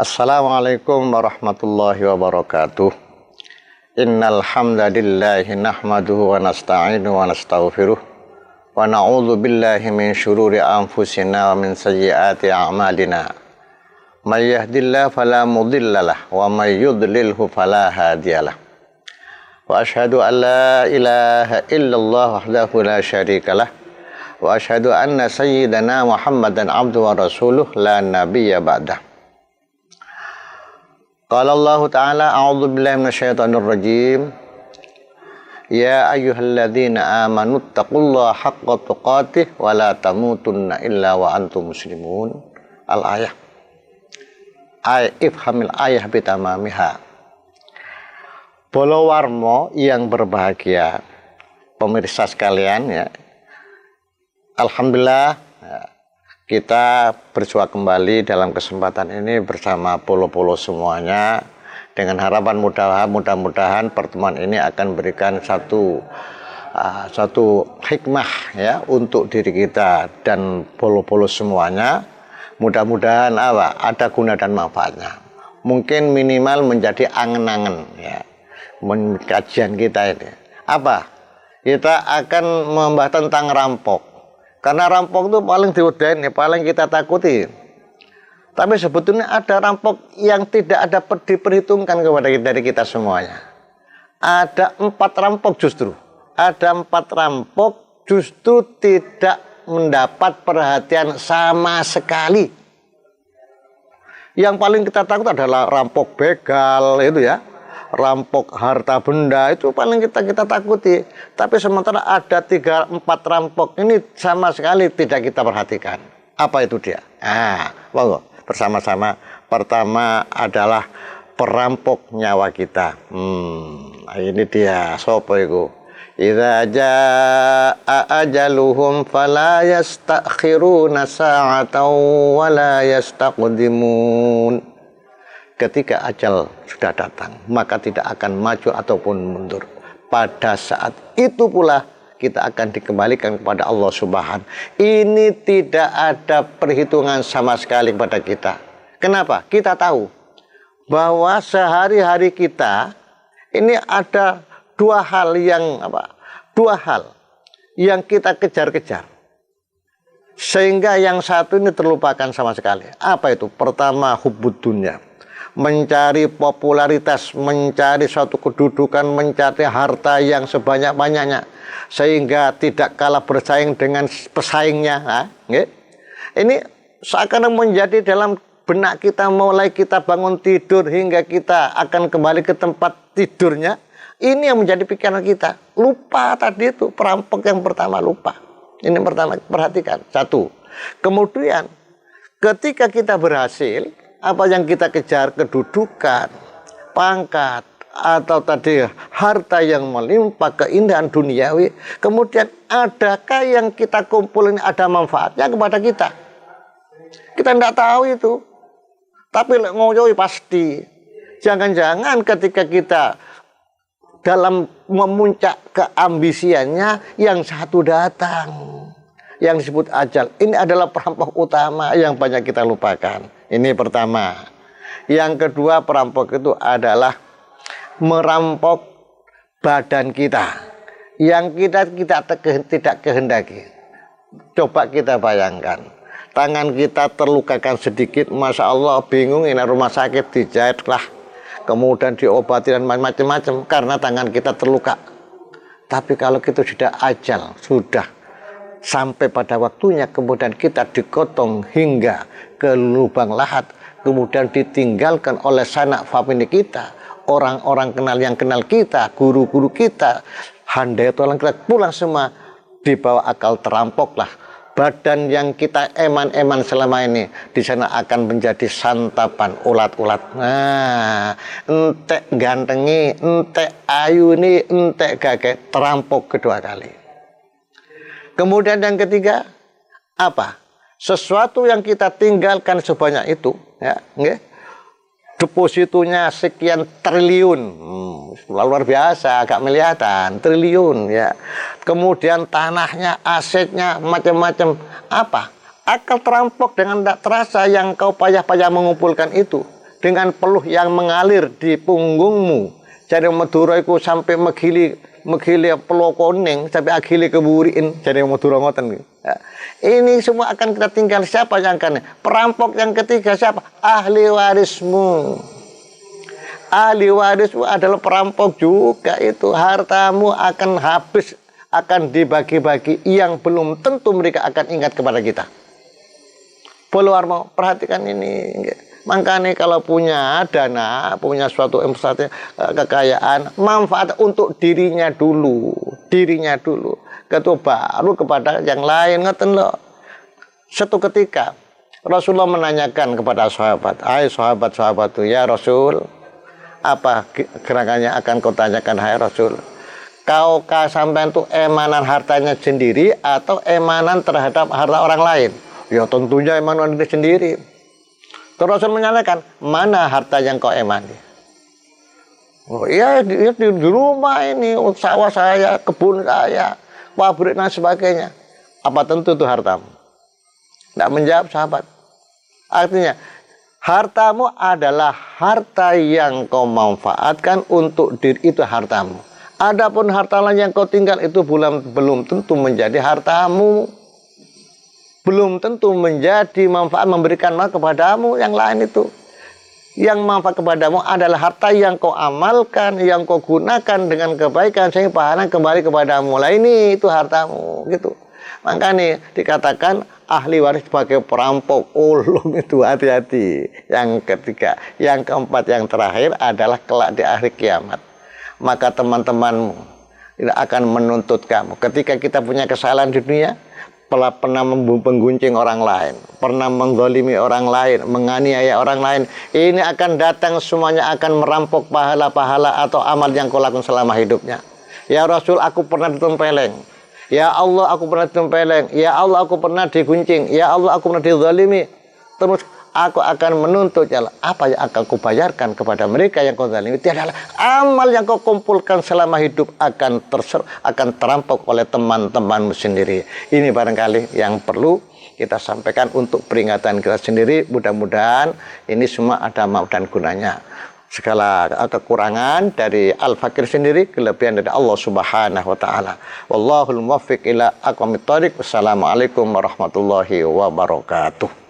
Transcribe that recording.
Assalamualaikum warahmatullahi wabarakatuh. Innal hamdalillahi nahmaduhu wa nasta'inu wa nastaghfiruh wa na'udzu billahi min syururi anfusina wa min sayyiati a'malina. May yahdihillahu fala mudhillalah wa may yudlilhu fala hadiyalah. Wa asyhadu an la ilaha illallah wahdahu la syarikalah wa asyhadu anna sayyidana Muhammadan abduhu wa rasuluh la nabiyya ba'dah. Qala Allah Ta'ala a'udzu billahi minasyaitonir rajim. Ya ayyuhalladzina amanu taqullaha haqqa tuqatih wa la tamutunna illa wa antum muslimun. Al-ayah. Ifhamil ayah bitamamiha. Bolo warmo yang berbahagia, pemirsa sekalian ya. Alhamdulillah kita berjumpa kembali dalam kesempatan ini bersama polo-polo semuanya, dengan harapan mudah-mudahan pertemuan ini akan berikan satu hikmah ya untuk diri kita dan polo-polo semuanya. Mudah-mudahan ada guna dan manfaatnya. Mungkin minimal menjadi angen-angen ya kajian kita ini. Apa? Kita akan membahas tentang rampok. Karena rampok itu paling diudahin, paling kita takuti. Tapi sebetulnya ada rampok yang tidak ada diperhitungkan kepada dari kita semuanya. Ada 4 rampok justru. Ada 4 rampok justru tidak mendapat perhatian sama sekali. Yang paling kita takut adalah rampok begal itu ya. Rampok harta benda itu paling kita takuti. Tapi sementara ada 3-4 rampok ini sama sekali tidak kita perhatikan. Apa itu dia? Monggo bersama-sama. Pertama adalah perampok nyawa kita. Ini dia. Sopo iku? Idza jaa ajaluhum fala yastakhiruna sa'atan wa la yastaqdimun. Ketika ajal sudah datang, maka tidak akan maju ataupun mundur. Pada saat itu pula kita akan dikembalikan kepada Allah Subhanahu. Ini tidak ada perhitungan sama sekali kepada kita. Kenapa? Kita tahu bahwa sehari-hari kita ini ada dua hal yang kita kejar-kejar. Sehingga yang satu ini terlupakan sama sekali. Apa itu? Pertama, hubbud dunya. Mencari popularitas, mencari suatu kedudukan, mencari harta yang sebanyak-banyaknya sehingga tidak kalah bersaing dengan pesaingnya. Ini seakan menjadi dalam benak kita mulai kita bangun tidur hingga kita akan kembali ke tempat tidurnya. Ini yang menjadi pikiran kita. Lupa tadi itu, perampok yang pertama lupa. Ini yang pertama, perhatikan. Satu. Kemudian ketika kita berhasil, apa yang kita kejar, kedudukan, pangkat, atau tadi harta yang melimpah, keindahan duniawi, kemudian adakah yang kita kumpulin ada manfaatnya kepada kita? Kita tidak tahu itu. Tapi ngoyoi pasti. Jangan-jangan ketika kita dalam memuncak keambisiannya, yang satu datang, yang disebut ajal. Ini adalah perampok utama yang banyak kita lupakan. Ini pertama. Yang kedua, perampok itu adalah merampok badan kita yang kita tidak kehendaki. Coba kita bayangkan, tangan kita terlukakan sedikit, masya Allah bingung, ini rumah sakit dijahit lah, kemudian diobati dan macam-macam karena tangan kita terluka. Tapi kalau kita sudah ajal, sudah sampai pada waktunya, kemudian kita digotong hingga ke lubang lahat, kemudian ditinggalkan oleh sanak famili kita, orang-orang kenal yang kenal kita, guru-guru kita, handai tolong kita pulang semua, di bawah akal terampoklah. Badan yang kita eman-eman selama ini di sana akan menjadi santapan ulat-ulat. Entek gantengi, entek ayu ini, entek gagah, terampok kedua kali. Kemudian yang ketiga, apa? Sesuatu yang kita tinggalkan sebanyak itu, ya, depositonya sekian triliun, luar biasa, agak melihatan, triliun, ya. Kemudian tanahnya, asetnya, macam-macam, apa? Akal terampok dengan tidak terasa yang kau payah-payah mengumpulkan itu, dengan peluh yang mengalir di punggungmu. Jadi Madura iku sampai megili pelokoning sampai akhili keburiin. Jadi Madura ngoten. Ya. Ini semua akan kita tinggal, siapa yang akan? Perampok yang ketiga siapa? Ahli warismu. Ahli warismu adalah perampok juga itu. Hartamu akan habis, akan dibagi-bagi yang belum tentu mereka akan ingat kepada kita. Mau perhatikan ini. Makanya kalau punya dana, punya suatu investasi, kekayaan, manfaat untuk dirinya dulu. Ketua baru kepada yang lain. Ngeten loh. Suatu ketika Rasulullah menanyakan kepada sahabat, hai sahabat-sahabat itu, ya Rasul, apa gerakannya akan kau tanyakan, hai Rasul? Kau sampean itu emanan hartanya sendiri atau emanan terhadap harta orang lain? Ya tentunya emanan diri sendiri. Terus Rasul menyatakan, mana harta yang kau emani? Oh iya, di rumah ini, sawah saya, kebun saya, pabrik dan sebagainya. Apa tentu itu hartamu? Tidak menjawab sahabat. Artinya, hartamu adalah harta yang kau manfaatkan untuk diri, itu hartamu. Adapun harta lain yang kau tinggal itu belum tentu menjadi hartamu. Belum tentu menjadi manfaat, memberikan manfaat kepadamu. Yang lain itu yang manfaat kepadamu adalah harta yang kau amalkan, yang kau gunakan dengan kebaikan sehingga pahala kembali kepadamu. Lah ini itu hartamu gitu. Makanya dikatakan ahli waris sebagai perampok. Ulum itu hati-hati. Yang ketiga, yang keempat, yang terakhir adalah kelak di akhir kiamat. Maka teman-temanmu tidak akan menuntut kamu. Ketika kita punya kesalahan di dunia, pernah mengguncing orang lain, pernah menggolimi orang lain, menganiaya orang lain, ini akan datang semuanya akan merampok pahala-pahala atau amal yang kau lakukan selama hidupnya. Ya Rasul, aku pernah ditempeleng. Ya Allah, aku pernah ditempeleng. Ya Allah, aku pernah diguncing. Ya Allah, aku pernah dizalimi. Terus aku akan menuntut, ya Allah, apa yang akan kau bayarkan kepada mereka yang kau zalimi? Itu adalah amal yang kau kumpulkan selama hidup akan terampok oleh teman-temanmu sendiri. Ini barangkali yang perlu kita sampaikan untuk peringatan kita sendiri. Mudah-mudahan ini semua ada maaf dan gunanya. Segala kekurangan dari Al-Fakir sendiri, kelebihan dari Allah Subhanahu wa taala. Wallahul muwaffiq ila aqwamit thoriq. Wassalamualaikum warahmatullahi wabarakatuh.